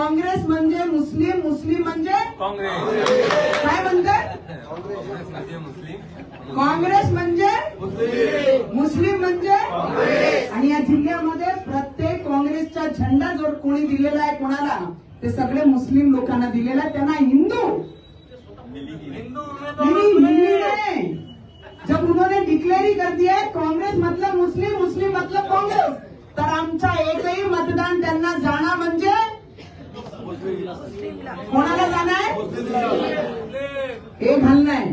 काँग्रेस म्हणजे मुस्लिम, मुस्लिम म्हणजे काँग्रेस. काय म्हणतात? काँग्रेस म्हणजे मुस्लिम, काँग्रेस म्हणजे मुस्लिम म्हणजे आणि या जिल्ह्यामध्ये प्रत्येक काँग्रेसचा झेंडा जो कोणी दिलेला आहे कोणाला, ते सगळे मुस्लिम लोकांना दिलेला आहे. त्यांना हिंदू नहीं, जब उन्होंने डिक्लेअर ही कर दिया है काँग्रेस मतलब मुस्लिम, मुस्लिम मतलब काँग्रेस, तर आमचा एकही मतदान त्यांना जाणार म्हणजे कोणाला जाणार हे घालणं आहे.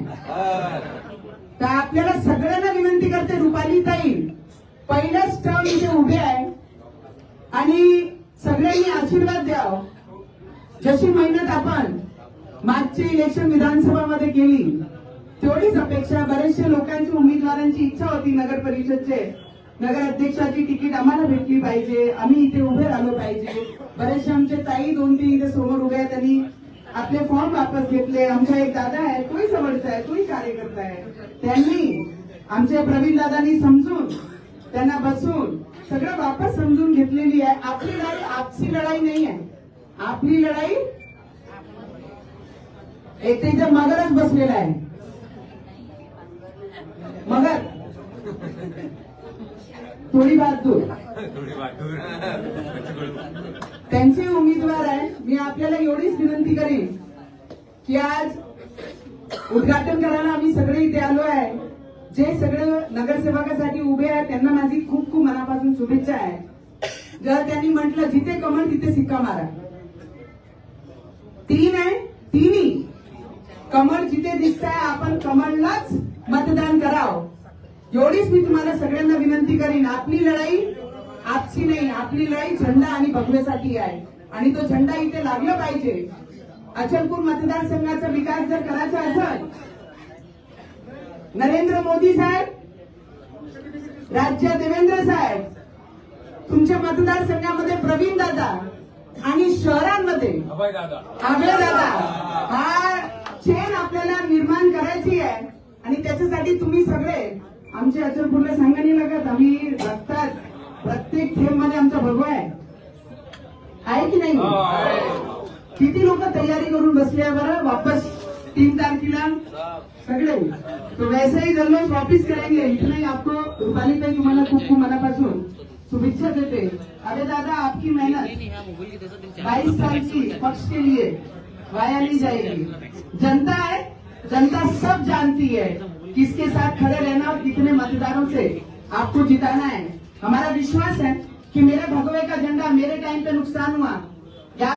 तर आपल्याला सगळ्यांना विनंती करते, रुपालीताई पहिल्याच टर्म इथे उभे आहे आणि सगळ्यांनी आशीर्वाद द्यावा. जशी मेहनत आपण मागची इलेक्शन विधानसभामध्ये केली तेवढीच अपेक्षा बरेचशे लोकांची उमेदवारांची इच्छा होती नगर परिषदचे नगर अध्यक्षाची तिकीट आम्हाला भेटली पाहिजे, आम्ही इथे उभे राहिलो पाहिजे. बरेचसे आमचे ताई 2-3 इथे समोर उभे आहेत, त्यांनी आपले फॉर्म वापस घेतले. आमचा एक दादा आहे, तोही जवळचा आहे, तोही कार्यकर्ता आहे. त्यांनी आमच्या प्रवीण दादांनी समजून त्यांना बसून सगळं वापस समजून घेतलेली आहे. आपली लढाई आपसी लढाई नाही आहे, आपली लढाई एक तर इथे मगरच बसलेला आहे. मगर थोडी बात दूर त्यांचे उमेदवार आहे. मी आपल्याला एवढीच विनंती करेन की आज उद्घाटन करायला आम्ही सगळे इथे आलो आहे. जे सगळे नगरसेवकासाठी उभे आहेत त्यांना माझी खूप खूप मनापासून शुभेच्छा आहे. जर त्यांनी म्हटलं जिथे कमळ तिथे सिक्का मारा, 3 आहे, तिन्ही कमळ जिथे दिसतंय आपण कमळलाच मतदान करावं. एवढीच मी तुम्हाला सगळ्यांना विनंती करीन. आपली लढाई आपसी नाही, आपली लढाई झेंडा आणि भगवेसाठी आहे आणि तो झेंडा इथे लागला पाहिजे. अचलपूर मतदारसंघाचा विकास जर करायचा असेल, नरेंद्र मोदी साहेब, राज्य देवेंद्र साहेब, तुमच्या मतदारसंघामध्ये प्रवीण दादा आणि शहरांमध्ये अभय दादा, हा चेन आपल्याला निर्माण करायची आहे आणि त्याच्यासाठी तुम्ही सगळे आमच्या अचलपूरला सांगा नाही लागत. आम्ही रक्तात प्रत्येक थेंब मध्ये आमचा भगवा आहे की नाही? किती लोक तयारी करून बसले आहे बरं, वापस 3 तारखेला सगळे. तो वैसे ही जल्लोष वापिस करेंगे. इतना ही आपको रुपालीताई तुम्हाला खूप खूप मनापासून शुभेच्छा देते. अरे दादा, आपकी मेहनत 22 साल की पक्ष के लिए वाया नहीं जाएगी. जनता है, जनता सब जानती है किसके साथ खड़े रहना और कितने मतदारों से आपको जिताना है. हमारा विश्वास है कि मेरे भगवे का झंडा मेरे टाइम पे नुकसान हुआ